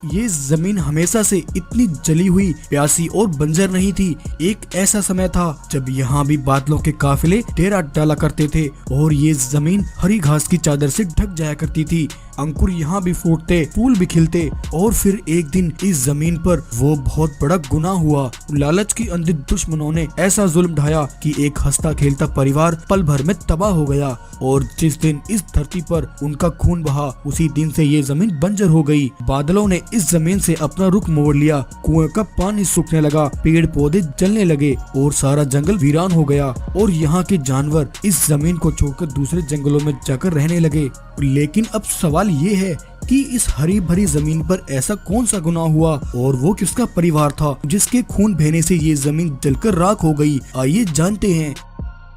ये जमीन हमेशा से इतनी जली हुई, प्यासी और बंजर नहीं थी। एक ऐसा समय था जब यहाँ भी बादलों के काफिले डेरा डाला करते थे और ये जमीन हरी घास की चादर से ढक जाया करती थी। अंकुर यहाँ भी फूटते, फूल भी खिलते और फिर एक दिन इस जमीन पर वो बहुत बड़ा गुनाह हुआ। लालच की अंधे दुश्मनों ने ऐसा जुल्म ढाया कि एक हंसता खेलता परिवार पल भर में तबाह हो गया और जिस दिन इस धरती पर उनका खून बहा, उसी दिन से ये जमीन बंजर हो गई। बादलों ने इस जमीन से अपना रुख मोड़ लिया, कुएं का पानी सूखने लगा, पेड़ पौधे जलने लगे और सारा जंगल वीरान हो गया और यहाँ के जानवर इस जमीन को छोड़कर दूसरे जंगलों में जाकर रहने लगे। लेकिन अब सवाल ये है कि इस हरी भरी जमीन पर ऐसा कौन सा गुनाह हुआ और वो किसका परिवार था जिसके खून बहने से ये जमीन जलकर राख हो गई। आइए जानते हैं।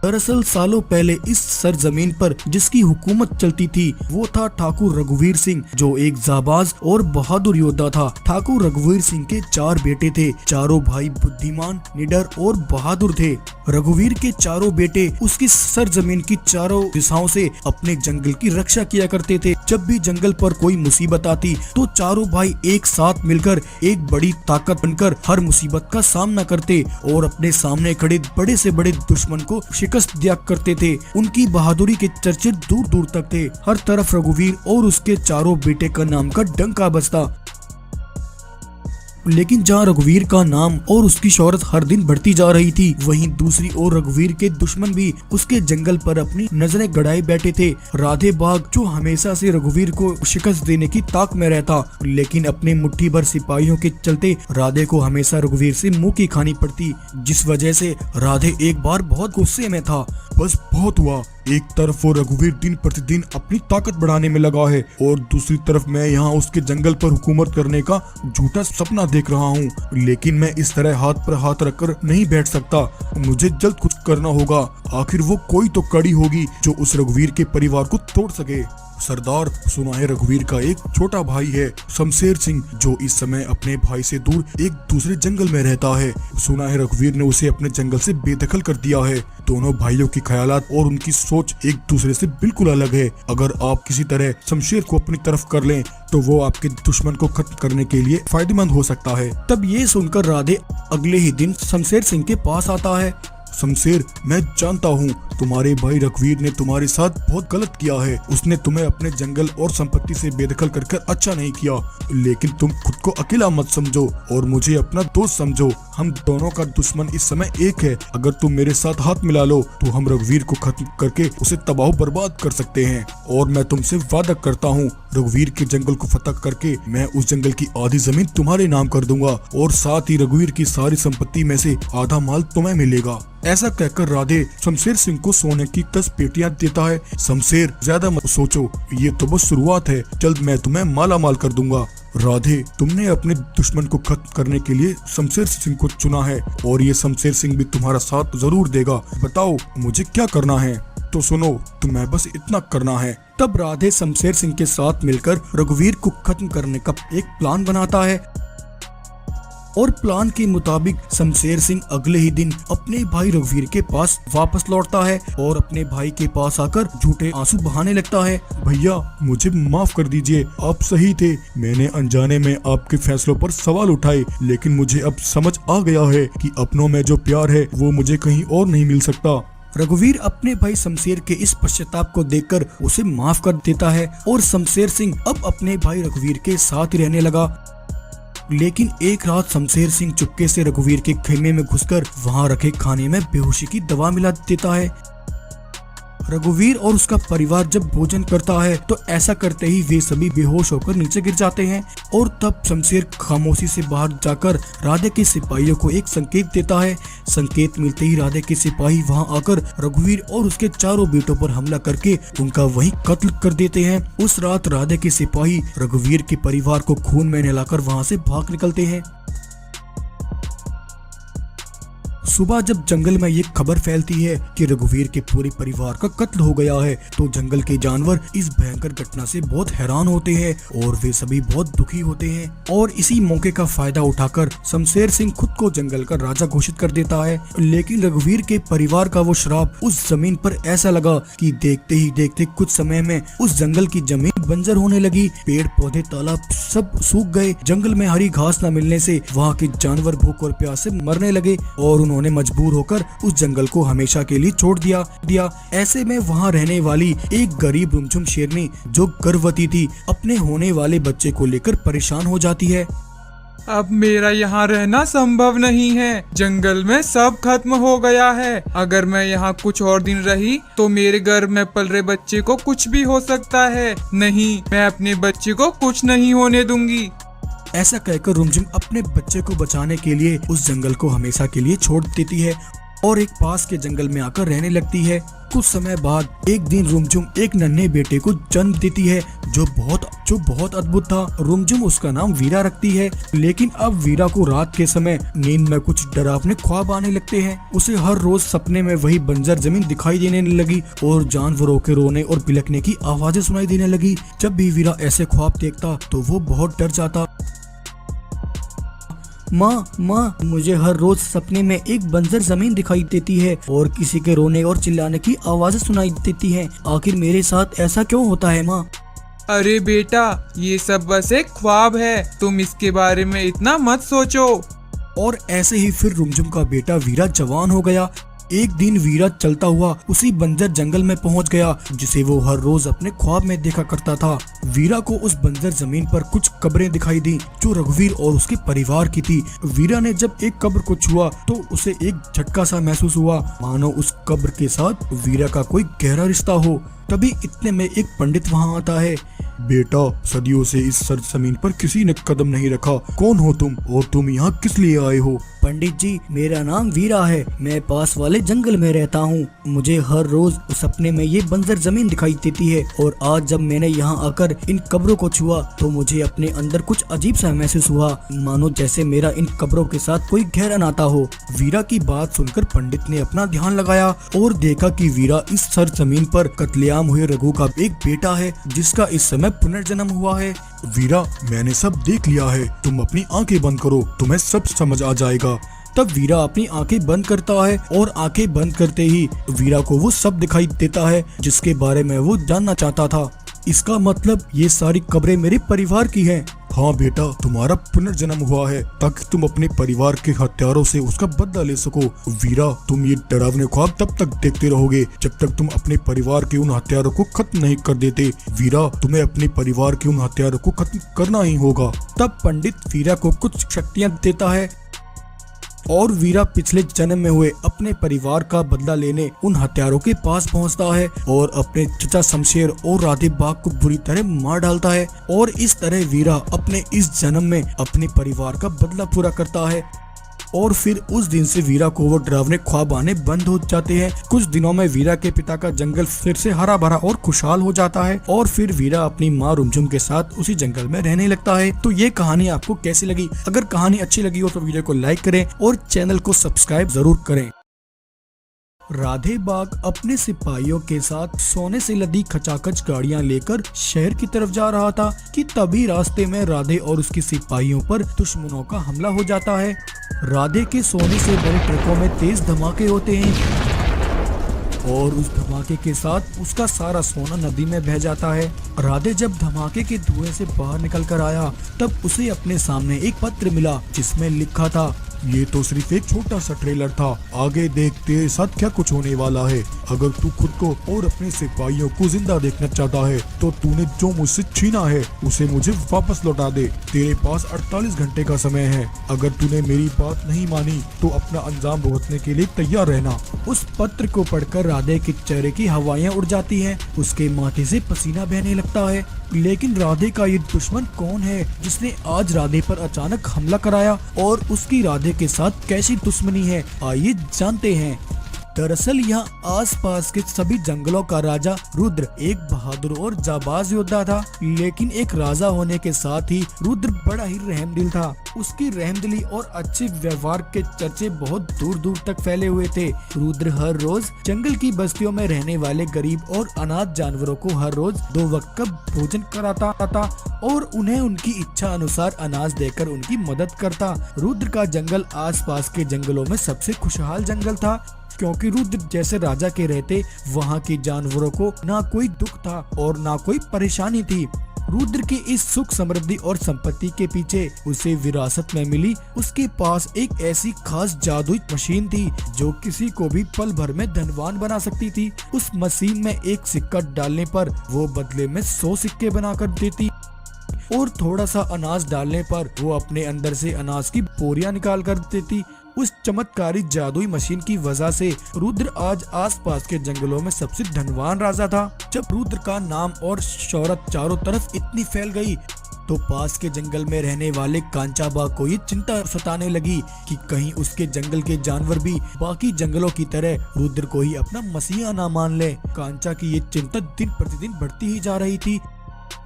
दरअसल सालों पहले इस सरजमीन पर जिसकी हुकूमत चलती थी वो था ठाकुर रघुवीर सिंह, जो एक जाबाज और बहादुर योद्धा था। ठाकुर रघुवीर सिंह के 4 बेटे थे। चारों भाई बुद्धिमान, निडर और बहादुर थे। रघुवीर के चारों बेटे उसकी सरजमीन की चारों दिशाओं से अपने जंगल की रक्षा किया करते थे। जब भी जंगल पर कोई मुसीबत आती तो चारों भाई एक साथ मिलकर एक बड़ी ताकत बनकर हर मुसीबत का सामना करते और अपने सामने खड़े बड़े से बड़े दुश्मन को शिकस्त दिया करते थे। उनकी बहादुरी के चर्चे दूर दूर तक थे। हर तरफ रघुवीर और उसके चारों बेटे का नाम का डंका बजता। लेकिन जहाँ रघुवीर का नाम और उसकी शोहरत हर दिन बढ़ती जा रही थी, वहीं दूसरी ओर रघुवीर के दुश्मन भी उसके जंगल पर अपनी नजरें गड़ाए बैठे थे। राधे बाघ, जो हमेशा से रघुवीर को शिकस्त देने की ताक में रहता, लेकिन अपने मुट्ठी भर सिपाहियों के चलते राधे को हमेशा रघुवीर से मुंह की खानी पड़ती, जिस वजह से राधे एक बार बहुत गुस्से में था। बस बहुत हुआ। एक तरफ वो रघुवीर दिन प्रतिदिन अपनी ताकत बढ़ाने में लगा है और दूसरी तरफ मैं यहाँ उसके जंगल पर हुकूमत करने का झूठा सपना देख रहा हूँ। लेकिन मैं इस तरह हाथ पर हाथ रखकर नहीं बैठ सकता। मुझे जल्द कुछ करना होगा। आखिर वो कोई तो कड़ी होगी जो उस रघुवीर के परिवार को तोड़ सके। सरदार, सुना है रघुवीर का एक छोटा भाई है, शमशेर सिंह, जो इस समय अपने भाई से दूर एक दूसरे जंगल में रहता है। सुना है रघुवीर ने उसे अपने जंगल से बेदखल कर दिया है। दोनों भाइयों की ख्यालात और उनकी सोच एक दूसरे से बिल्कुल अलग है। अगर आप किसी तरह शमशेर को अपनी तरफ कर लें तो वो आपके दुश्मन को खत्म करने के लिए फायदेमंद हो सकता है। तब ये सुनकर राधे अगले ही दिन शमशेर सिंह के पास आता है। शमशेर, मैं जानता हूँ तुम्हारे भाई रघुवीर ने तुम्हारे साथ बहुत गलत किया है। उसने तुम्हें अपने जंगल और संपत्ति से बेदखल कर अच्छा नहीं किया, लेकिन तुम खुद को अकेला मत समझो और मुझे अपना दोस्त समझो। हम दोनों का दुश्मन इस समय एक है। अगर तुम मेरे साथ हाथ मिला लो तो हम रघुवीर को खत्म करके उसे तबाह बर्बाद कर सकते हैं। और मैं तुमसे वादा करता हूँ, रघुवीर के जंगल को फतह करके मैं उस जंगल की आधी जमीन तुम्हारे नाम कर दूंगा और साथ ही रघुवीर की सारी संपत्ति में से आधा माल तुम्हें मिलेगा। ऐसा कहकर राधे शमशेर सिंह को सोने की 10 पेटियां देता है। शमशेर, ज्यादा मत सोचो, ये तो बस शुरुआत है। जल्द मैं तुम्हें माला माल कर दूंगा। राधे, तुमने अपने दुश्मन को खत्म करने के लिए शमशेर सिंह को चुना है और ये शमशेर सिंह भी तुम्हारा साथ जरूर देगा। बताओ मुझे क्या करना है? तो सुनो, तुम्हें बस इतना करना है। तब राधे शमशेर सिंह के साथ मिलकर रघुवीर को खत्म करने का एक प्लान बनाता है और प्लान के मुताबिक शमशेर सिंह अगले ही दिन अपने भाई रघुवीर के पास वापस लौटता है और अपने भाई के पास आकर झूठे आंसू बहाने लगता है। भैया, मुझे माफ कर दीजिए, आप सही थे। मैंने अनजाने में आपके फैसलों पर सवाल उठाए, लेकिन मुझे अब समझ आ गया है कि अपनों में जो प्यार है वो मुझे कहीं और नहीं मिल सकता। रघुवीर अपने भाई शमशेर के इस पश्चाताप को देखकर उसे माफ कर देता है और शमशेर सिंह अब अपने भाई रघुवीर के साथ ही रहने लगा। लेकिन एक रात शमशेर सिंह चुपके से रघुवीर के खेमे में घुसकर वहां रखे खाने में बेहोशी की दवा मिला देता है। रघुवीर और उसका परिवार जब भोजन करता है तो ऐसा करते ही वे सभी बेहोश होकर नीचे गिर जाते हैं और तब शमशेर खामोशी से बाहर जाकर राधे के सिपाहियों को एक संकेत देता है। संकेत मिलते ही राधे के सिपाही वहां आकर रघुवीर और उसके चारों बेटों पर हमला करके उनका वहीं कत्ल कर देते हैं। उस रात राधे के सिपाही रघुवीर के परिवार को खून में नहलाकर वहां से भाग निकलते हैं। सुबह जब जंगल में ये खबर फैलती है कि रघुवीर के पूरे परिवार का कत्ल हो गया है तो जंगल के जानवर इस भयंकर घटना से बहुत हैरान होते हैं और वे सभी बहुत दुखी होते हैं। और इसी मौके का फायदा उठाकर शमशेर सिंह खुद को जंगल का राजा घोषित कर देता है। लेकिन रघुवीर के परिवार का वो श्राप उस जमीन पर ऐसा लगा कि देखते ही देखते कुछ समय में उस जंगल की जमीन बंजर होने लगी। पेड़ पौधे तालाब सब सूख गए। जंगल में हरी घास न मिलने से वहाँ के जानवर भूख और प्यास से मरने लगे और उन्होंने मजबूर होकर उस जंगल को हमेशा के लिए छोड़ दिया। ऐसे में वहाँ रहने वाली एक गरीब रुमझुम शेरनी जो गर्भवती थी अपने होने वाले बच्चे को लेकर परेशान हो जाती है। अब मेरा यहाँ रहना संभव नहीं है। जंगल में सब खत्म हो गया है। अगर मैं यहाँ कुछ और दिन रही तो मेरे गर्भ में पल रहे बच्चे को कुछ भी हो सकता है। नहीं, मैं अपने बच्चे को कुछ नहीं होने दूंगी। ऐसा कहकर रुमझुम अपने बच्चे को बचाने के लिए उस जंगल को हमेशा के लिए छोड़ देती है और एक पास के जंगल में आकर रहने लगती है। कुछ समय बाद एक दिन रुमझुम एक नन्हे बेटे को जन्म देती है जो बहुत अद्भुत था। रुमझुम उसका नाम वीरा रखती है। लेकिन अब वीरा को रात के समय नींद में कुछ डरावने ख्वाब आने लगते हैं। उसे हर रोज सपने में वही बंजर जमीन दिखाई देने लगी और जानवरों के रोने और बिलखने की आवाजें सुनाई देने लगी। जब भी वीरा ऐसे ख्वाब देखता तो वो बहुत डर जाता। माँ, मुझे हर रोज सपने में एक बंजर जमीन दिखाई देती है और किसी के रोने और चिल्लाने की आवाजें सुनाई देती हैं। आखिर मेरे साथ ऐसा क्यों होता है माँ? अरे बेटा, ये सब बस एक ख्वाब है। तुम इसके बारे में इतना मत सोचो। और ऐसे ही फिर रुमझुम का बेटा वीरा जवान हो गया। एक दिन वीरा चलता हुआ उसी बंजर जंगल में पहुंच गया जिसे वो हर रोज अपने ख्वाब में देखा करता था। वीरा को उस बंजर जमीन पर कुछ कब्रें दिखाई दी जो रघुवीर और उसके परिवार की थी। वीरा ने जब एक कब्र को छुआ तो उसे एक झटका सा महसूस हुआ, मानो उस कब्र के साथ वीरा का कोई गहरा रिश्ता हो। तभी इतने में एक पंडित वहाँ आता है। बेटा, सदियों से इस सरजमीन पर किसी ने कदम नहीं रखा। कौन हो तुम और तुम यहाँ किस लिए आए हो? पंडित जी, मेरा नाम वीरा है। मैं पास वाले जंगल में रहता हूँ। मुझे हर रोज सपने में ये बंजर जमीन दिखाई देती है और आज जब मैंने यहाँ आकर इन कब्रों को छुआ तो मुझे अपने अंदर कुछ अजीब सा महसूस हुआ, मानो जैसे मेरा इन कब्रों के साथ कोई गहरा नाता हो। वीरा की बात सुनकर पंडित ने अपना ध्यान लगाया और देखा कि वीरा इस सरजमीन पर कत्लेआम हुए रघु का एक बेटा है जिसका इस समय पुनर्जन्म हुआ है। वीरा, मैंने सब देख लिया है। तुम अपनी आंखें बंद करो, तुम्हें सब समझ आ जाएगा। तब वीरा अपनी आंखें बंद करता है और आंखें बंद करते ही वीरा को वो सब दिखाई देता है जिसके बारे में वो जानना चाहता था। इसका मतलब ये सारी कब्रें मेरे परिवार की हैं। हाँ बेटा, तुम्हारा पुनर्जन्म हुआ है ताकि तुम अपने परिवार के हत्यारों से उसका बदला ले सको। वीरा, तुम ये डरावने ख्वाब तब तक देखते रहोगे जब तक तुम अपने परिवार के उन हत्यारों को खत्म नहीं कर देते। वीरा, तुम्हें अपने परिवार के उन हत्यारों को खत्म करना ही होगा। तब पंडित वीरा को कुछ शक्तियाँ देता है और वीरा पिछले जन्म में हुए अपने परिवार का बदला लेने उन हत्यारों के पास पहुंचता है और अपने चचा शमशेर और राधे बाग को बुरी तरह मार डालता है। और इस तरह वीरा अपने इस जन्म में अपने परिवार का बदला पूरा करता है। और फिर उस दिन से वीरा को वो डरावने ख्वाब आने बंद हो जाते हैं। कुछ दिनों में वीरा के पिता का जंगल फिर से हरा भरा और खुशहाल हो जाता है और फिर वीरा अपनी माँ रुमझुम के साथ उसी जंगल में रहने लगता है। तो ये कहानी आपको कैसी लगी? अगर कहानी अच्छी लगी हो तो वीडियो को लाइक करें और चैनल को सब्सक्राइब जरूर करें। राधे बाग अपने सिपाहियों के साथ सोने से लदी खचाखच गाड़ियां लेकर शहर की तरफ जा रहा था कि तभी रास्ते में राधे और उसके सिपाहियों पर दुश्मनों का हमला हो जाता है। राधे के सोने से भरे ट्रकों में तेज धमाके होते हैं और उस धमाके के साथ उसका सारा सोना नदी में बह जाता है। राधे जब धमाके के धुएं से बाहर निकल कर आया तब उसे अपने सामने एक पत्र मिला जिसमें लिखा था, ये तो सिर्फ एक छोटा सा ट्रेलर था, आगे देख तेरे साथ क्या कुछ होने वाला है। अगर तू खुद को और अपने सिपाहियों को जिंदा देखना चाहता है तो तूने जो मुझसे छीना है उसे मुझे वापस लौटा दे। तेरे पास 48 घंटे का समय है। अगर तूने मेरी बात नहीं मानी तो अपना अंजाम भुगतने के लिए तैयार रहना। उस पत्र को पढ़कर राधे के चेहरे की हवाएं उड़ जाती हैं, उसके माथे से पसीना बहने लगता है। लेकिन राधे का ये दुश्मन कौन है जिसने आज राधे पर अचानक हमला कराया और उसकी राधे के साथ कैसी दुश्मनी है, आइए जानते हैं। दरअसल यहाँ आसपास के सभी जंगलों का राजा रुद्र एक बहादुर और जाबाज योद्धा था, लेकिन एक राजा होने के साथ ही रुद्र बड़ा ही रहमदिल था। उसकी रहमदिली और अच्छे व्यवहार के चर्चे बहुत दूर दूर तक फैले हुए थे। रुद्र हर रोज जंगल की बस्तियों में रहने वाले गरीब और अनाथ जानवरों को हर रोज 2 वक्त का भोजन कराता था और उन्हें उनकी इच्छा अनुसार अनाज देकर उनकी मदद करता। रुद्र का जंगल आसपास के जंगलों में सबसे खुशहाल जंगल था, क्योंकि रुद्र जैसे राजा के रहते वहाँ के जानवरों को ना कोई दुख था और ना कोई परेशानी थी। रुद्र के इस सुख समृद्धि और संपत्ति के पीछे उसे विरासत में मिली उसके पास एक ऐसी खास जादुई मशीन थी जो किसी को भी पल भर में धनवान बना सकती थी। उस मशीन में एक सिक्का डालने पर वो बदले में 100 सिक्के बनाकर देती और थोड़ा सा अनाज डालने पर वो अपने अंदर से अनाज की बोरियां निकाल कर देती। उस चमत्कारी जादुई मशीन की वजह से रुद्र आज आसपास के जंगलों में सबसे धनवान राजा था। जब रुद्र का नाम और शोहरत चारों तरफ इतनी फैल गई तो पास के जंगल में रहने वाले कांचाबा को ये चिंता सताने लगी कि कहीं उसके जंगल के जानवर भी बाकी जंगलों की तरह रुद्र को ही अपना मसीहा ना मान ले। कांचा की ये चिंता दिन प्रतिदिन बढ़ती ही जा रही थी,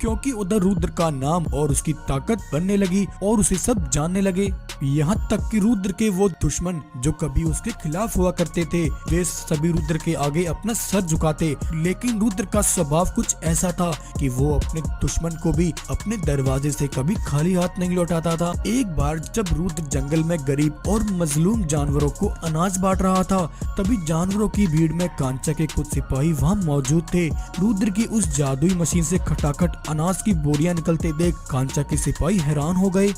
क्योंकि उधर रुद्र का नाम और उसकी ताकत बनने लगी और उसे सब जानने लगे। यहाँ तक कि रुद्र के वो दुश्मन जो कभी उसके खिलाफ हुआ करते थे वे सभी रुद्र के आगे अपना सर झुकाते। लेकिन रुद्र का स्वभाव कुछ ऐसा था कि वो अपने दुश्मन को भी अपने दरवाजे से कभी खाली हाथ नहीं लौटाता था। एक बार जब रुद्र जंगल में गरीब और मजलूम जानवरों को अनाज बांट रहा था, तभी जानवरों की भीड़ में कांचा के कुछ सिपाही वहाँ मौजूद थे। रुद्र की उस जादुई मशीन से खटाखट अनाज की बोरियां निकलते देख कांचा के सिपाही हैरान हो गए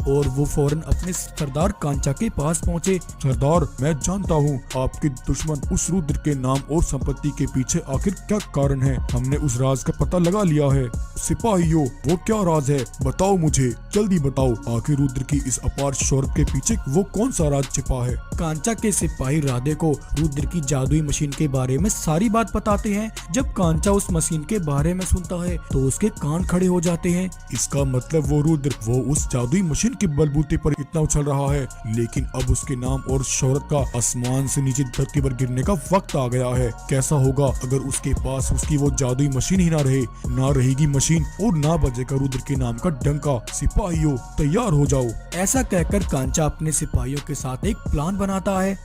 और वो फौरन अपने सरदार कांचा के पास पहुँचे। सरदार, मैं जानता हूँ आपके दुश्मन उस रुद्र के नाम और संपत्ति के पीछे आखिर क्या कारण है। हमने उस राज का पता लगा लिया है। सिपाहियों, वो क्या राज है, बताओ मुझे, जल्दी बताओ। आखिर रुद्र की इस अपार शौहरत के पीछे वो कौन सा राज छिपा है। कांचा के सिपाही राधे को रुद्र की जादुई मशीन के बारे में सारी बात बताते हैं। जब कांचा उस मशीन के बारे में सुनता है तो उसके कान खड़े हो जाते हैं। इसका मतलब वो रुद्र वो उस जादुई मशीन के बलबूते पर इतना उछल रहा है, लेकिन अब उसके नाम और शौहरत का आसमान से नीचे धरती पर गिरने का वक्त आ गया है। कैसा होगा अगर उसके पास उसकी वो जादुई मशीन ही ना रहे। ना रहेगी मशीन और ना बजेगा रुद्र के नाम का डंका। सिपाहियों, तैयार हो जाओ। ऐसा कहकर कांचा अपने सिपाहियों के साथ एक प्लान बनाता है।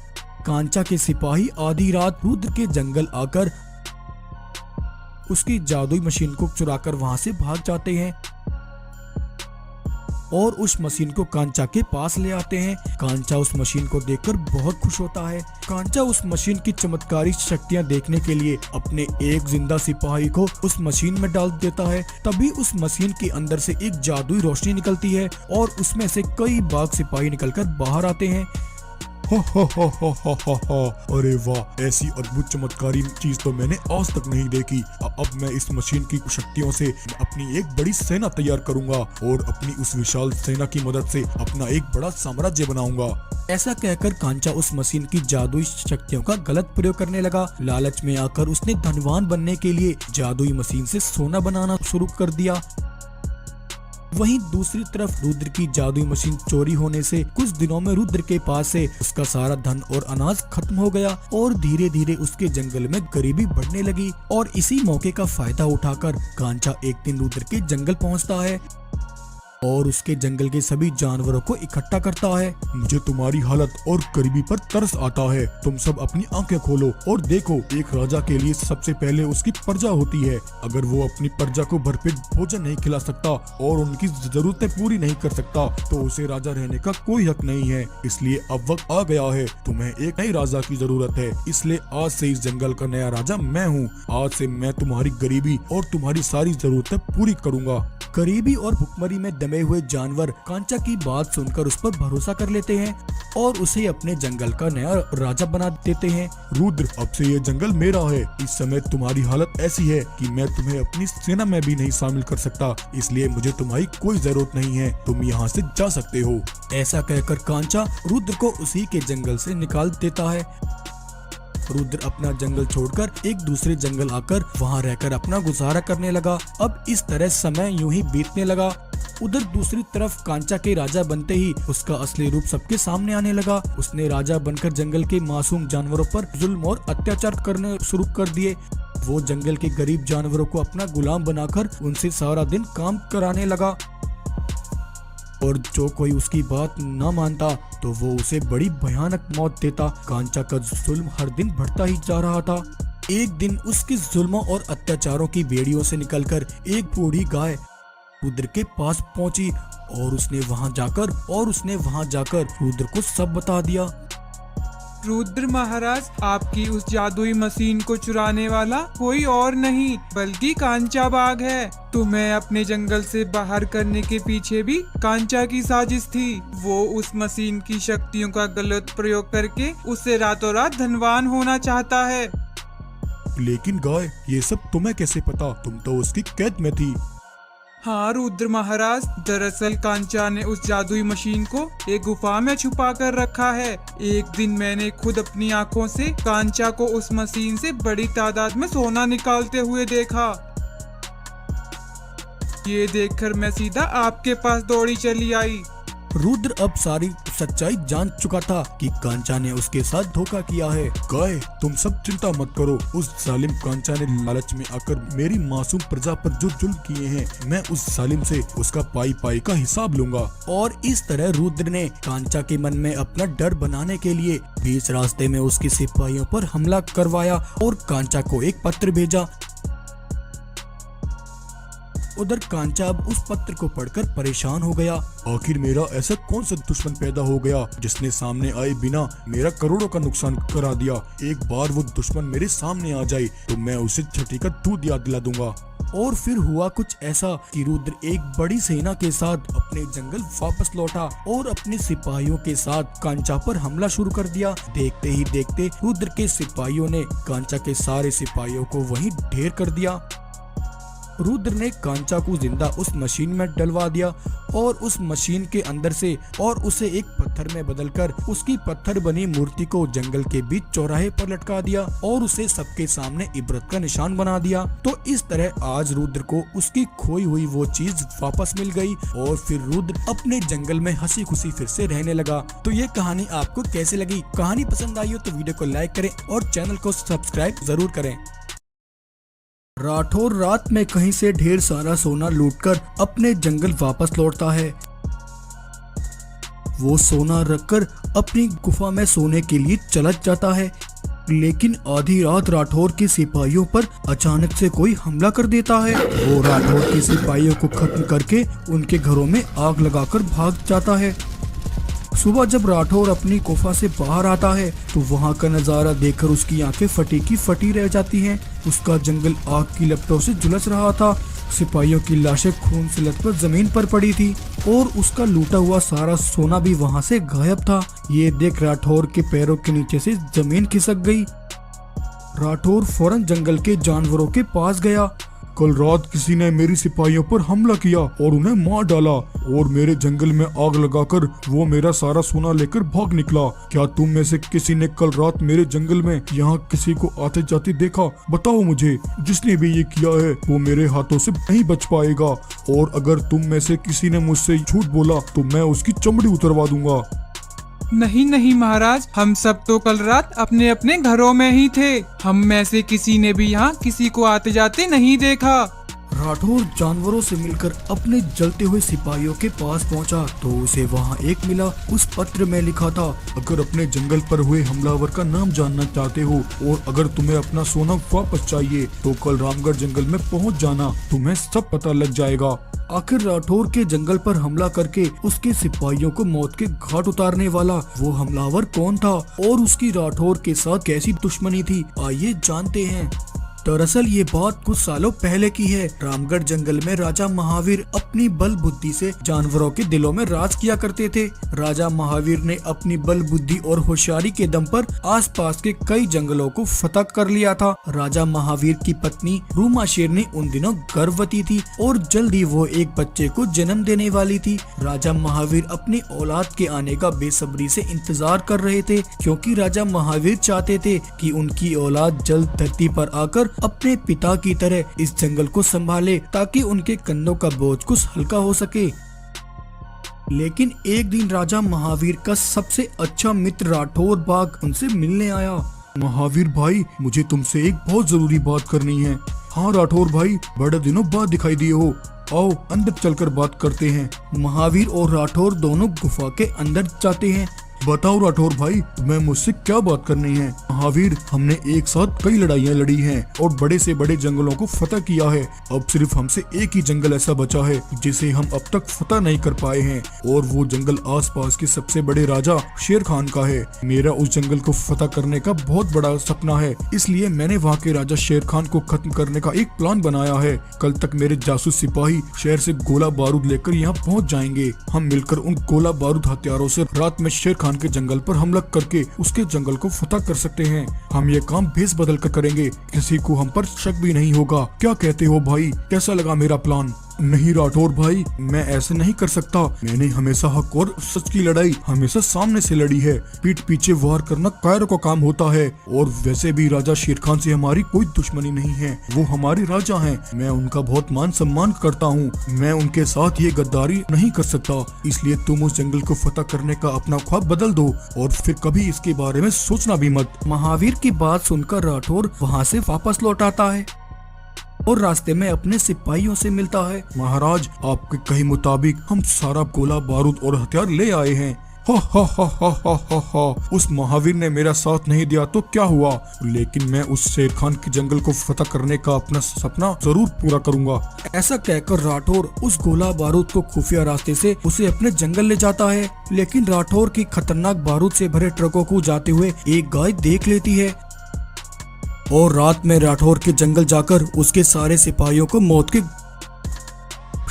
कांचा के सिपाही आधी रात रुद्र के जंगल आकर उसकी जादुई मशीन को चुराकर वहां से भाग जाते हैं और उस मशीन को कांचा के पास ले आते हैं। कांचा उस मशीन को देखकर बहुत खुश होता है। कांचा उस मशीन की चमत्कारी शक्तियां देखने के लिए अपने एक जिंदा सिपाही को उस मशीन में डाल देता है। तभी उस मशीन के अंदर से एक जादुई रोशनी निकलती है और उसमें से कई बाघ सिपाही निकलकर बाहर आते हैं। अरे वाह, ऐसी अद्भुत चमत्कारी चीज तो मैंने आज तक नहीं देखी। अब मैं इस मशीन की शक्तियों से अपनी एक बड़ी सेना तैयार करूंगा और अपनी उस विशाल सेना की मदद से अपना एक बड़ा साम्राज्य बनाऊंगा। ऐसा कहकर कांचा उस मशीन की जादुई शक्तियों का गलत प्रयोग करने लगा। लालच में आकर उसने धनवान बनने के लिए जादुई मशीन से सोना बनाना शुरू कर दिया। वहीं दूसरी तरफ रुद्र की जादुई मशीन चोरी होने से कुछ दिनों में रुद्र के पास से उसका सारा धन और अनाज खत्म हो गया और धीरे धीरे उसके जंगल में गरीबी बढ़ने लगी। और इसी मौके का फायदा उठाकर कांचा एक दिन रुद्र के जंगल पहुंचता है और उसके जंगल के सभी जानवरों को इकट्ठा करता है। मुझे तुम्हारी हालत और गरीबी पर तरस आता है। तुम सब अपनी आंखें खोलो और देखो, एक राजा के लिए सबसे पहले उसकी प्रजा होती है। अगर वो अपनी प्रजा को भरपेट भोजन नहीं खिला सकता और उनकी जरूरतें पूरी नहीं कर सकता तो उसे राजा रहने का कोई हक नहीं है। इसलिए अब वक्त आ गया है, तुम्हें एक नई राजा की जरूरत है। इसलिए आज से इस जंगल का नया राजा मैं हूँ। आज से मैं तुम्हारी गरीबी और तुम्हारी सारी जरूरतें पूरी करूँगा। गरीबी और भुखमरी में दमे हुए जानवर कांचा की बात सुनकर उस पर भरोसा कर लेते हैं और उसे अपने जंगल का नया राजा बना देते हैं। रुद्र, अब से ये जंगल मेरा है। इस समय तुम्हारी हालत ऐसी है कि मैं तुम्हें अपनी सेना में भी नहीं शामिल कर सकता, इसलिए मुझे तुम्हारी कोई जरूरत नहीं है। तुम यहाँ से जा सकते हो। ऐसा कहकर कांचा रुद्र को उसी के जंगल से निकाल देता है। रुद्र अपना जंगल छोड़कर एक दूसरे जंगल आकर वहां रहकर अपना गुजारा करने लगा। अब इस तरह समय यूं ही बीतने लगा। उधर दूसरी तरफ कांचा के राजा बनते ही उसका असली रूप सबके सामने आने लगा। उसने राजा बनकर जंगल के मासूम जानवरों पर जुल्म और अत्याचार करने शुरू कर दिए। वो जंगल के गरीब जानवरों को अपना गुलाम बनाकर उनसे सारा दिन काम कराने लगा और जो कोई उसकी बात न मानता तो वो उसे बड़ी भयानक मौत देता। कांचा का जुल्म हर दिन बढ़ता ही जा रहा था। एक दिन उसके जुल्मों और अत्याचारों की बेड़ियों से निकलकर एक बूढ़ी गाय रुद्र के पास पहुंची और उसने वहां जाकर रुद्र को सब बता दिया। रुद्र महाराज, आपकी उस जादुई मशीन को चुराने वाला कोई और नहीं बल्कि कांचा बाघ है। तुम्हें अपने जंगल से बाहर करने के पीछे भी कांचा की साजिश थी। वो उस मशीन की शक्तियों का गलत प्रयोग करके उससे रातों रात धनवान होना चाहता है। लेकिन गाय, ये सब तुम्हें कैसे पता? तुम तो उसकी कैद में थी। हाँ रुद्र महाराज, दरअसल कांचा ने उस जादुई मशीन को एक गुफा में छुपा कर रखा है। एक दिन मैंने खुद अपनी आंखों से कांचा को उस मशीन से बड़ी तादाद में सोना निकालते हुए देखा। ये देखकर मैं सीधा आपके पास दौड़ी चली आई। रुद्र अब सारी सच्चाई जान चुका था कि कांचा ने उसके साथ धोखा किया है। गाय, तुम सब चिंता मत करो। उस जालिम कांचा ने लालच में आकर मेरी मासूम प्रजा पर जो जुल्म किए हैं, मैं उस जालिम से उसका पाई पाई का हिसाब लूंगा। और इस तरह रुद्र ने कांचा के मन में अपना डर बनाने के लिए बीच रास्ते में उसके सिपाहियों पर हमला करवाया और कांचा को एक पत्र भेजा। उधर कांचा अब उस पत्र को पढ़कर परेशान हो गया। आखिर मेरा ऐसा कौन सा दुश्मन पैदा हो गया जिसने सामने आए बिना मेरा करोड़ों का नुकसान करा दिया? एक बार वो दुश्मन मेरे सामने आ जाए तो मैं उसे छठी का दूध याद दिला दूंगा। और फिर हुआ कुछ ऐसा कि रुद्र एक बड़ी सेना के साथ अपने जंगल वापस लौटा और अपने सिपाहियों के साथ कांचा पर हमला शुरू कर दिया। देखते ही देखते रुद्र के सिपाहियों ने कांचा के सारे सिपाहियों को वहीं ढेर कर दिया। रुद्र ने कांचा को जिंदा उस मशीन में डलवा दिया और उस मशीन के अंदर से और उसे एक पत्थर में बदलकर उसकी पत्थर बनी मूर्ति को जंगल के बीच चौराहे पर लटका दिया और उसे सबके सामने इबरत का निशान बना दिया। तो इस तरह आज रुद्र को उसकी खोई हुई वो चीज वापस मिल गई और फिर रुद्र अपने जंगल में हंसी खुशी फिर से रहने लगा। तो ये कहानी आपको कैसी लगी? कहानी पसंद आई हो तो वीडियो को लाइक करें और चैनल को सब्सक्राइब जरूर करें। राठौर रात में कहीं से ढेर सारा सोना लूटकर अपने जंगल वापस लौटता है। वो सोना रखकर अपनी गुफा में सोने के लिए चला जाता है, लेकिन आधी रात राठौर के सिपाहियों पर अचानक से कोई हमला कर देता है। वो राठौर के सिपाहियों को खत्म करके उनके घरों में आग लगाकर भाग जाता है। सुबह जब राठौर अपनी गुफा से बाहर आता है तो वहाँ का नजारा देखकर उसकी आंखें फटी की फटी रह जाती हैं। उसका जंगल आग की लपटों से झुलस रहा था। सिपाहियों की लाशें खून से लथपथ जमीन पर पड़ी थी और उसका लूटा हुआ सारा सोना भी वहाँ से गायब था। ये देख राठौर के पैरों के नीचे से जमीन खिसक गई। राठौर फौरन जंगल के जानवरों के पास गया। कल रात किसी ने मेरी सिपाहियों पर हमला किया और उन्हें मार डाला और मेरे जंगल में आग लगाकर वो मेरा सारा सोना लेकर भाग निकला। क्या तुम में से किसी ने कल रात मेरे जंगल में यहाँ किसी को आते जाते देखा? बताओ मुझे। जिसने भी ये किया है वो मेरे हाथों से नहीं बच पाएगा और अगर तुम में से किसी ने मुझसे झूठ बोला तो मैं उसकी चमड़ी उतरवा दूंगा। नहीं नहीं महाराज, हम सब तो कल रात अपने अपने घरों में ही थे। हम में से किसी ने भी यहाँ किसी को आते जाते नहीं देखा। राठौर जानवरों से मिलकर अपने जलते हुए सिपाहियों के पास पहुंचा तो उसे वहां एक मिला। उस पत्र में लिखा था, अगर अपने जंगल पर हुए हमलावर का नाम जानना चाहते हो और अगर तुम्हें अपना सोना वापस चाहिए तो कल रामगढ़ जंगल में पहुंच जाना, तुम्हें सब पता लग जाएगा। आखिर राठौर के जंगल पर हमला करके उसके सिपाहियों को मौत के घाट उतारने वाला वो हमलावर कौन था और उसकी राठौर के साथ कैसी दुश्मनी थी, आइए जानते हैं। दरअसल ये बात कुछ सालों पहले की है। रामगढ़ जंगल में राजा महावीर अपनी बल बुद्धि से जानवरों के दिलों में राज किया करते थे। राजा महावीर ने अपनी बल बुद्धि और होशियारी के दम पर आसपास के कई जंगलों को फतह कर लिया था। राजा महावीर की पत्नी रूमा शेरनी उन दिनों गर्भवती थी और जल्द ही वो एक बच्चे को जन्म देने वाली थी। राजा महावीर अपनी औलाद के आने का बेसब्री से इंतजार कर रहे थे क्योंकि राजा महावीर चाहते थे कि उनकी औलाद जल्द धरती पर आकर अपने पिता की तरह इस जंगल को संभाले ताकि उनके कंधों का बोझ कुछ हल्का हो सके। लेकिन एक दिन राजा महावीर का सबसे अच्छा मित्र राठौर बाघ उनसे मिलने आया। महावीर भाई, मुझे तुमसे एक बहुत जरूरी बात करनी है। हाँ राठौर भाई, बड़े दिनों बाद दिखाई दिए हो, आओ अंदर चलकर बात करते हैं। महावीर और राठौर दोनों गुफा के अंदर जाते हैं। बताओ राठौर भाई, तुम्हें मुझसे क्या बात करनी है? महावीर, हमने एक साथ कई लड़ाइयाँ लड़ी हैं और बड़े से बड़े जंगलों को फतह किया है। अब सिर्फ हमसे एक ही जंगल ऐसा बचा है जिसे हम अब तक फतह नहीं कर पाए हैं, और वो जंगल आसपास के सबसे बड़े राजा शेर खान का है। मेरा उस जंगल को फतह करने का बहुत बड़ा सपना है, इसलिए मैंने वहाँ के राजा शेर खान को खत्म करने का एक प्लान बनाया है। कल तक मेरे जासूस सिपाही शहर से गोला बारूद लेकर यहाँ पहुँच जाएंगे। हम मिलकर उन गोला बारूद हथियारों से रात में शेर खान के जंगल पर हमला करके उसके जंगल को फतह कर सकते हैं। हम ये काम भेस बदल कर करेंगे, किसी को हम पर शक भी नहीं होगा। क्या कहते हो भाई, कैसा लगा मेरा प्लान? नहीं राठौर भाई, मैं ऐसे नहीं कर सकता। मैंने हमेशा हक और सच की लड़ाई हमेशा सामने से लड़ी है। पीठ पीछे वार करना कायरों का काम होता है, और वैसे भी राजा शेर खान से हमारी कोई दुश्मनी नहीं है। वो हमारे राजा हैं, मैं उनका बहुत मान सम्मान करता हूँ। मैं उनके साथ ये गद्दारी नहीं कर सकता, इसलिए तुम उस जंगल को फतह करने का अपना ख्वाब बदल दो और फिर कभी इसके बारे में सोचना भी मत। महावीर की बात सुनकर राठौर वहाँ से वापस लौट आता है और रास्ते में अपने सिपाहियों से मिलता है। महाराज, आपके कहे मुताबिक हम सारा गोला बारूद और हथियार ले आए हैं। हा हा हा हा हा हा हा। उस महावीर ने मेरा साथ नहीं दिया तो क्या हुआ, लेकिन मैं उस शेर खान के जंगल को फतह करने का अपना सपना जरूर पूरा करूंगा। ऐसा कहकर राठौर उस गोला बारूद को खुफिया रास्ते से उसे अपने जंगल ले जाता है, लेकिन राठौर की खतरनाक बारूद से भरे ट्रकों को जाते हुए एक गाय देख लेती है और रात में राठौर के जंगल जाकर उसके सारे सिपाहियों को मौत के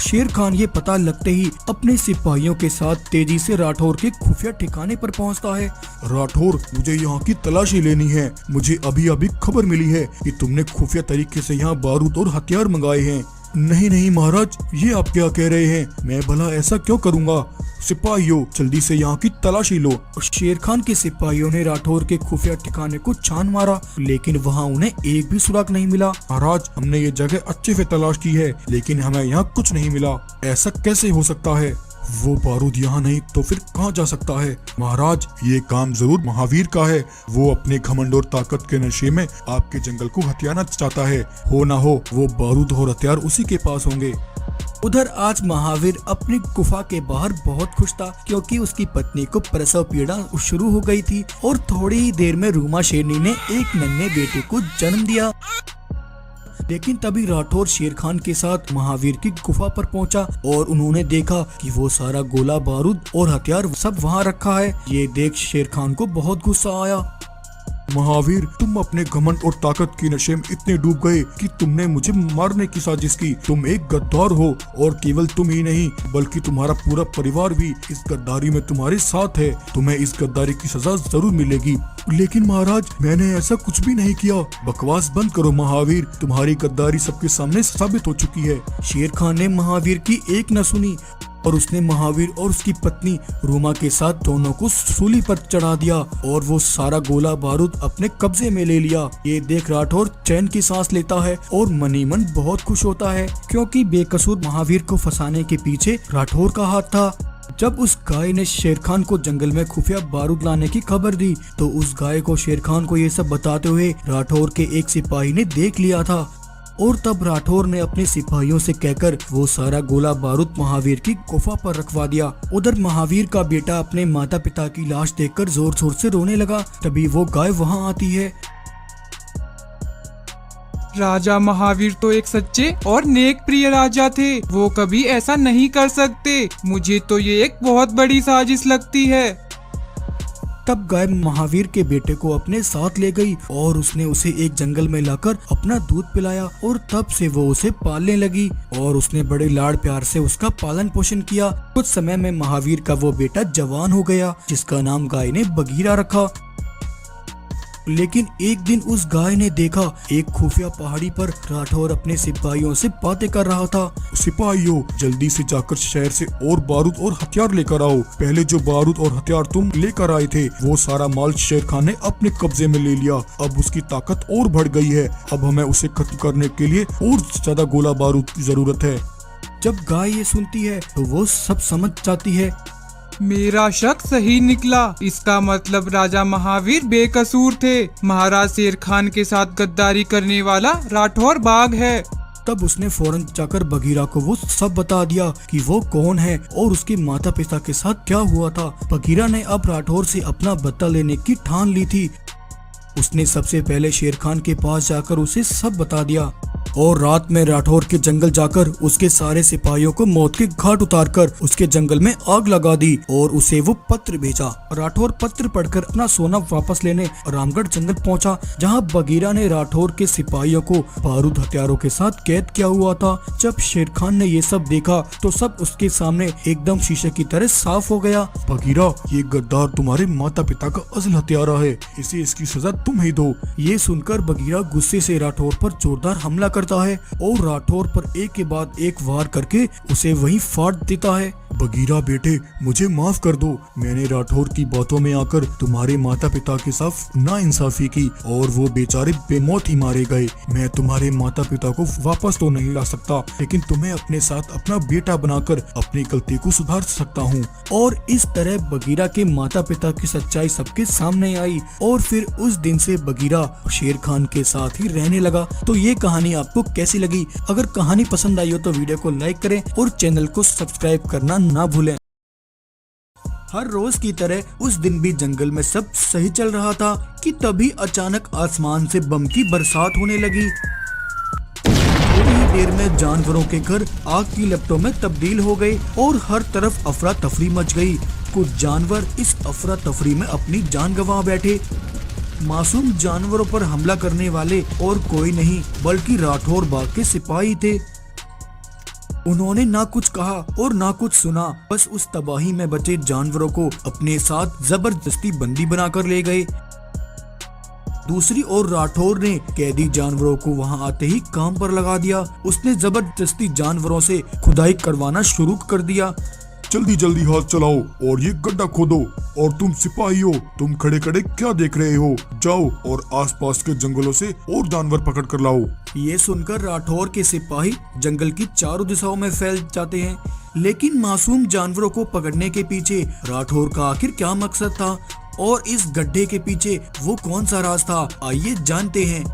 शेर खान ये पता लगते ही अपने सिपाहियों के साथ तेजी से राठौर के खुफिया ठिकाने पर पहुंचता है। राठौर, मुझे यहाँ की तलाशी लेनी है। मुझे अभी अभी खबर मिली है कि तुमने खुफिया तरीके से यहाँ बारूद और हथियार मंगाए हैं। नहीं नहीं महाराज, ये आप क्या कह रहे हैं? मैं भला ऐसा क्यों करूँगा? सिपाहियों, जल्दी से यहाँ की तलाशी लो। शेर खान के सिपाहियों ने राठौर के खुफिया ठिकाने को छान मारा, लेकिन वहाँ उन्हें एक भी सुराग नहीं मिला। महाराज, हमने ये जगह अच्छे से तलाश की है, लेकिन हमें यहाँ कुछ नहीं मिला। ऐसा कैसे हो सकता है? वो बारूद यहाँ नहीं तो फिर कहाँ जा सकता है? महाराज, ये काम जरूर महावीर का है। वो अपने घमंड और ताकत के नशे में आपके जंगल को हथियाना चाहता है। हो ना हो, वो बारूद और हथियार उसी के पास होंगे। उधर आज महावीर अपनी गुफा के बाहर बहुत खुश था, क्योंकि उसकी पत्नी को प्रसव पीड़ा शुरू हो गई थी और थोड़ी ही देर में रूमा शेरनी ने एक नन्हे बेटे को जन्म दिया। लेकिन तभी राठौर शेर खान के साथ महावीर की गुफा पर पहुंचा और उन्होंने देखा कि वो सारा गोला बारूद और हथियार सब वहां रखा है। ये देख शेर खान को बहुत गुस्सा आया। महावीर, तुम अपने घमंड और ताकत की नशे में इतने डूब गए कि तुमने मुझे मारने की साजिश की। तुम एक गद्दार हो, और केवल तुम ही नहीं बल्कि तुम्हारा पूरा परिवार भी इस गद्दारी में तुम्हारे साथ है। तुम्हें इस गद्दारी की सजा जरूर मिलेगी। लेकिन महाराज, मैंने ऐसा कुछ भी नहीं किया। बकवास बंद करो महावीर, तुम्हारी गद्दारी सबके सामने साबित हो चुकी है। शेर खान ने महावीर की एक न सुनी और उसने महावीर और उसकी पत्नी रूमा के साथ दोनों को सूली पर चढ़ा दिया और वो सारा गोला बारूद अपने कब्जे में ले लिया। ये देख राठौर चैन की सांस लेता है और मनी मन बहुत खुश होता है, क्योंकि बेकसूर महावीर को फंसाने के पीछे राठौर का हाथ था। जब उस गाय ने शेर खान को जंगल में खुफिया बारूद लाने की खबर दी, तो उस गाय को शेर खान को ये सब बताते हुए राठौर के एक सिपाही ने देख लिया था, और तब राठौर ने अपने सिपाहियों से कहकर वो सारा गोला बारूद महावीर की गुफा पर रखवा दिया। उधर महावीर का बेटा अपने माता पिता की लाश देखकर जोर जोर से रोने लगा। तभी वो गाय वहां आती है। राजा महावीर तो एक सच्चे और नेक प्रिय राजा थे, वो कभी ऐसा नहीं कर सकते। मुझे तो ये एक बहुत बड़ी साजिश लगती है। तब गाय महावीर के बेटे को अपने साथ ले गई और उसने उसे एक जंगल में लाकर अपना दूध पिलाया, और तब से वो उसे पालने लगी और उसने बड़े लाड़ प्यार से उसका पालन पोषण किया। कुछ समय में महावीर का वो बेटा जवान हो गया, जिसका नाम गाय ने बगीरा रखा। लेकिन एक दिन उस गाय ने देखा एक खुफिया पहाड़ी पर राठौर अपने सिपाहियों से बातें कर रहा था। सिपाहियों, जल्दी से जाकर शहर से और बारूद और हथियार लेकर आओ। पहले जो बारूद और हथियार तुम लेकर आए थे, वो सारा माल शेर खान ने अपने कब्जे में ले लिया। अब उसकी ताकत और बढ़ गई है। अब हमें उसे खत्म करने के लिए और ज्यादा गोला बारूद की जरूरत है। जब गाय ये सुनती है तो वो सब समझ जाती है। मेरा शक सही निकला। इसका मतलब राजा महावीर बेकसूर थे। महाराज शेर खान के साथ गद्दारी करने वाला राठौर बाघ है। तब उसने फौरन जाकर बगीरा को वो सब बता दिया कि वो कौन है और उसके माता पिता के साथ क्या हुआ था। बगीरा ने अब राठौर से अपना बदला लेने की ठान ली थी। उसने सबसे पहले शेर खान के पास जाकर उसे सब बता दिया और रात में राठौर के जंगल जाकर उसके सारे सिपाहियों को मौत के घाट उतारकर उसके जंगल में आग लगा दी और उसे वो पत्र भेजा। राठौर पत्र पढ़कर अपना सोना वापस लेने रामगढ़ जंगल पहुंचा, जहां बगीरा ने राठौर के सिपाहियों को बारूद हथियारों के साथ कैद किया हुआ था। जब शेर खान ने ये सब देखा तो सब उसके सामने एकदम शीशे की तरह साफ हो गया। बगीरा, ये गद्दार तुम्हारे माता पिता का असल हत्यारा है, इसे इसकी सजा तुम ही दो। ये सुनकर बगीरा गुस्से से राठौर पर जोरदार हमला करता है और राठौर पर एक के बाद एक वार करके उसे वहीं फाड़ देता है। बगीरा बेटे, मुझे माफ कर दो। मैंने राठौर की बातों में आकर तुम्हारे माता पिता के साथ नाइंसाफी की और वो बेचारे बेमौत ही मारे गए। मैं तुम्हारे माता पिता को वापस तो नहीं ला सकता, लेकिन तुम्हें अपने साथ अपना बेटा बनाकर अपनी गलती को सुधार सकता हूँ। और इस तरह बगीरा के माता पिता की सच्चाई सबके सामने आई और फिर उस दिन से बगीरा शेर खान के साथ ही रहने लगा। तो ये कहानी आपको कैसी लगी? अगर कहानी पसंद आई हो तो वीडियो को लाइक करें और चैनल को सब्सक्राइब करना ना भूलें। हर रोज की तरह उस दिन भी जंगल में सब सही चल रहा था कि तभी अचानक आसमान से बम की बरसात होने लगी। थोड़ी ही देर में जानवरों के घर आग की लपटों में तब्दील हो गए और हर तरफ अफरा तफरी मच गई। कुछ जानवर इस अफरा तफरी में अपनी जान गंवा बैठे। मासूम जानवरों पर हमला करने वाले और कोई नहीं बल्कि राठौर बाघ के सिपाही थे। उन्होंने ना कुछ कहा और ना कुछ सुना, बस उस तबाही में बचे जानवरों को अपने साथ जबरदस्ती बंदी बनाकर ले गए। दूसरी ओर राठौर ने कैदी जानवरों को वहां आते ही काम पर लगा दिया। उसने जबरदस्ती जानवरों से खुदाई करवाना शुरू कर दिया। जल्दी जल्दी हाथ चलाओ और ये गड्ढा खोदो। और तुम सिपाही हो, तुम खड़े खड़े क्या देख रहे हो? जाओ और आसपास के जंगलों से और जानवर पकड़ कर लाओ। ये सुनकर राठौर के सिपाही जंगल की चारों दिशाओं में फैल जाते हैं। लेकिन मासूम जानवरों को पकड़ने के पीछे राठौर का आखिर क्या मकसद था और इस गड्ढे के पीछे वो कौन सा राज था, आइए जानते हैं।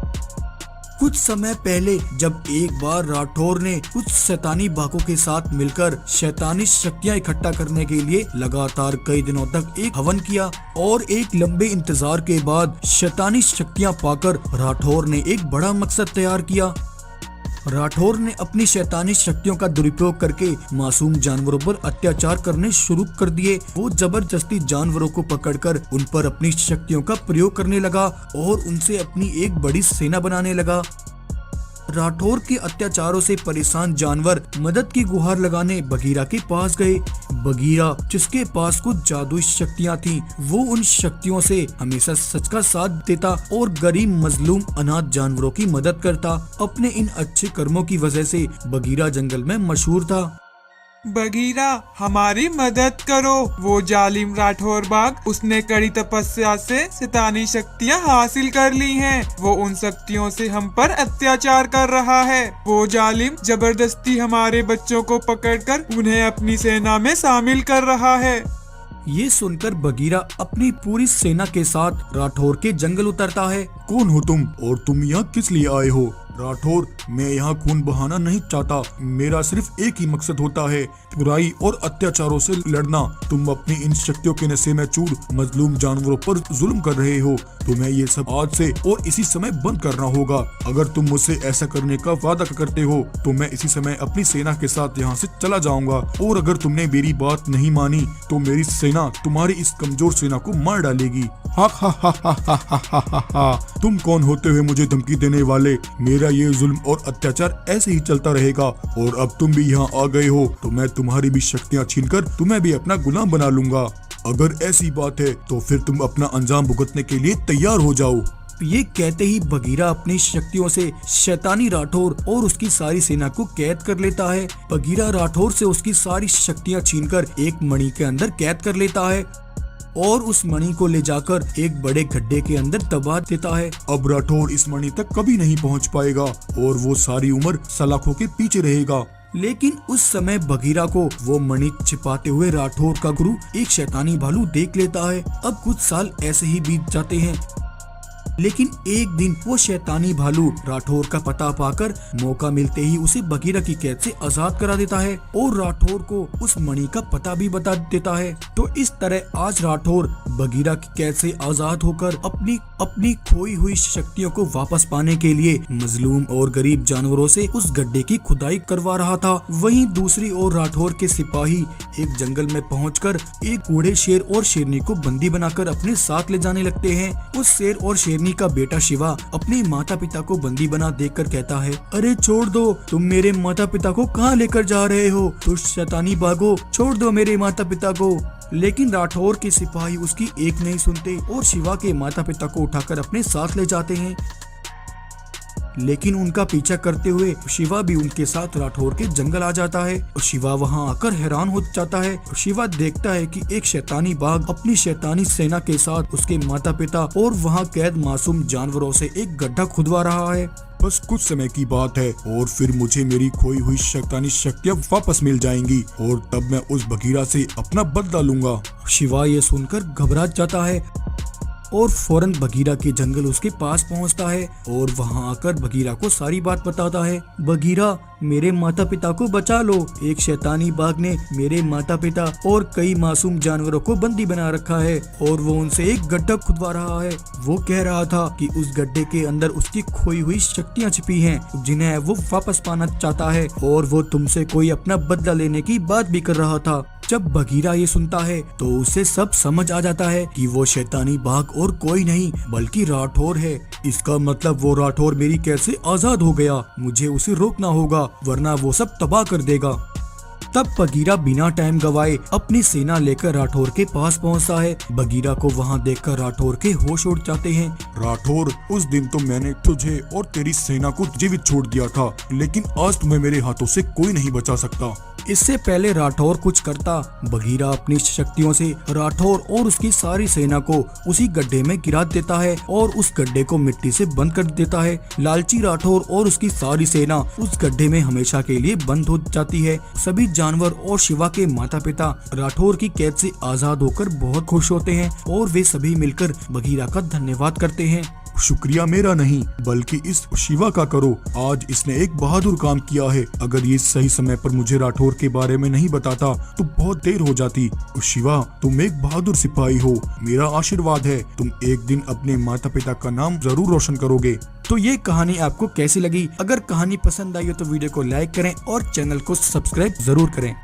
कुछ समय पहले जब एक बार राठौर ने कुछ शैतानी बाघों के साथ मिलकर शैतानी शक्तियां इकट्ठा करने के लिए लगातार कई दिनों तक एक हवन किया और एक लंबे इंतजार के बाद शैतानी शक्तियां पाकर राठौर ने एक बड़ा मकसद तैयार किया। राठौर ने अपनी शैतानी शक्तियों का दुरुपयोग करके मासूम जानवरों पर अत्याचार करने शुरू कर दिए। वो जबरदस्ती जानवरों को पकड़कर उन पर अपनी शक्तियों का प्रयोग करने लगा और उनसे अपनी एक बड़ी सेना बनाने लगा। राठौर के अत्याचारों से परेशान जानवर मदद की गुहार लगाने बगीरा के पास गए। बगीरा, जिसके पास कुछ जादुई शक्तियां थीं, वो उन शक्तियों से हमेशा सच का साथ देता और गरीब मजलूम अनाथ जानवरों की मदद करता। अपने इन अच्छे कर्मों की वजह से बगीरा जंगल में मशहूर था। बगीरा, हमारी मदद करो। वो जालिम राठौर बाघ, उसने कड़ी तपस्या से शैतानी शक्तियाँ हासिल कर ली हैं। वो उन शक्तियों से हम पर अत्याचार कर रहा है। वो जालिम जबरदस्ती हमारे बच्चों को पकड़कर उन्हें अपनी सेना में शामिल कर रहा है। ये सुनकर बगीरा अपनी पूरी सेना के साथ राठौर के जंगल उतरता है। कौन हो तुम और तुम यहाँ किस लिए आए हो? राठौर, मैं यहाँ खून बहाना नहीं चाहता। मेरा सिर्फ एक ही मकसद होता है, बुराई और अत्याचारों से लड़ना। तुम अपनी इन शक्तियों के नशे में चूर मजलूम जानवरों पर जुल्म कर रहे हो। तुम्हें ये सब आज से और इसी समय बंद करना होगा। अगर तुम मुझसे ऐसा करने का वादा करते हो तो मैं इसी समय अपनी सेना के साथ यहाँ से चला जाऊंगा। और अगर तुमने मेरी बात नहीं मानी तो मेरी सेना तुम्हारी इस कमजोर सेना को मार डालेगी। हा हा हा हा हा हा हा हा हा। तुम कौन होते हुए मुझे धमकी देने वाले? मेरा ये जुल्म और अत्याचार ऐसे ही चलता रहेगा और अब तुम भी यहाँ आ गए हो तो मैं तुम्हारी भी शक्तियाँ छीनकर तुम्हें भी अपना गुलाम बना लूंगा। अगर ऐसी बात है तो फिर तुम अपना अंजाम भुगतने के लिए तैयार हो जाओ। ये कहते ही बगीरा अपनी शक्तियों से शैतानी राठौर और उसकी सारी सेना को कैद कर लेता है। बगीरा राठौर से उसकी सारी शक्तियाँ छीनकर एक मणि के अंदर कैद कर लेता है और उस मणि को ले जाकर एक बड़े गड्ढे के अंदर दबा देता है। अब राठौर इस मणि तक कभी नहीं पहुंच पाएगा और वो सारी उम्र सलाखों के पीछे रहेगा। लेकिन उस समय बगीरा को वो मणि छिपाते हुए राठौर का गुरु एक शैतानी भालू देख लेता है। अब कुछ साल ऐसे ही बीत जाते हैं, लेकिन एक दिन वो शैतानी भालू राठौर का पता पाकर मौका मिलते ही उसे बगीरा की कैद से आजाद करा देता है और राठौर को उस मणि का पता भी बता देता है। तो इस तरह आज राठौर बगीरा की कैद से आजाद होकर अपनी खोई हुई शक्तियों को वापस पाने के लिए मजलूम और गरीब जानवरों से उस गड्ढे की खुदाई करवा रहा था। वहीं दूसरी ओर राठौर के सिपाही एक जंगल में पहुंचकर एक बूढ़े शेर और शेरनी को बंदी बनाकर अपने साथ ले जाने लगते हैं। उस शेर और शेरनी का बेटा शिवा अपने माता पिता को बंदी बना देखकर कहता है, अरे छोड़ दो, तुम मेरे माता पिता को कहाँ लेकर जा रहे हो? दुष्ट शैतानी भागो, छोड़ दो मेरे माता पिता को। लेकिन राठौर के सिपाही उसकी एक नहीं सुनते और शिवा के माता पिता को उठाकर अपने साथ ले जाते हैं। लेकिन उनका पीछा करते हुए शिवा भी उनके साथ राठौर के जंगल आ जाता है और शिवा वहां आकर हैरान हो जाता है। शिवा देखता है कि एक शैतानी बाघ अपनी शैतानी सेना के साथ उसके माता पिता और वहां कैद मासूम जानवरों से एक गड्ढा खुदवा रहा है। बस कुछ समय की बात है और फिर मुझे मेरी खोई हुई शैतानी शक्तियाँ वापस मिल जाएंगी और तब मैं उस बगीरा से अपना बदला लूंगा। शिवा ये सुनकर घबरा जाता है और फौरन बगीरा के जंगल उसके पास पहुंचता है और वहां आकर बगीरा को सारी बात बताता है। बगीरा, मेरे माता पिता को बचा लो, एक शैतानी बाघ ने मेरे माता पिता और कई मासूम जानवरों को बंदी बना रखा है और वो उनसे एक गड्ढा खुदवा रहा है। वो कह रहा था कि उस गड्ढे के अंदर उसकी खोई हुई शक्तियाँ छिपी हैं जिन्हें वो वापस पाना चाहता है और वो तुमसे कोई अपना बदला लेने की बात भी कर रहा था। जब बगीरा ये सुनता है तो उसे सब समझ आ जाता है कि वो शैतानी बाघ और कोई नहीं बल्कि राठौर है। इसका मतलब वो राठौर मेरी कैद से आजाद हो गया। मुझे उसे रोकना होगा वरना वो सब तबाह कर देगा। तब बगीरा बिना टाइम गवाए अपनी सेना लेकर राठौर के पास पहुंचता है। बगीरा को वहां देखकर राठौर के होश उड़ जाते हैं। राठौर, उस दिन तो मैंने तुझे और तेरी सेना को जीवित छोड़ दिया था, लेकिन आज तुम्हें मेरे हाथों से कोई नहीं बचा सकता। इससे पहले राठौर कुछ करता, बगीरा अपनी शक्तियों से राठौर और उसकी सारी सेना को उसी गड्ढे में गिरा देता है और उस गड्ढे को मिट्टी से बंद कर देता है। लालची राठौर और उसकी सारी सेना उस गड्ढे में हमेशा के लिए बंद हो जाती है। सभी जानवर और शिवा के माता पिता राठौर की कैद से आजाद होकर बहुत खुश होते हैं और वे सभी मिलकर बगीरा का धन्यवाद करते हैं। शुक्रिया मेरा नहीं बल्कि इस शिवा का करो, आज इसने एक बहादुर काम किया है। अगर ये सही समय पर मुझे राठौर के बारे में नहीं बताता तो बहुत देर हो जाती। शिवा, तुम एक बहादुर सिपाही हो, मेरा आशीर्वाद है, तुम एक दिन अपने माता पिता का नाम जरूर रोशन करोगे। तो ये कहानी आपको कैसी लगी? अगर कहानी पसंद आई हो तो वीडियो को लाइक करें और चैनल को सब्सक्राइब जरूर करें।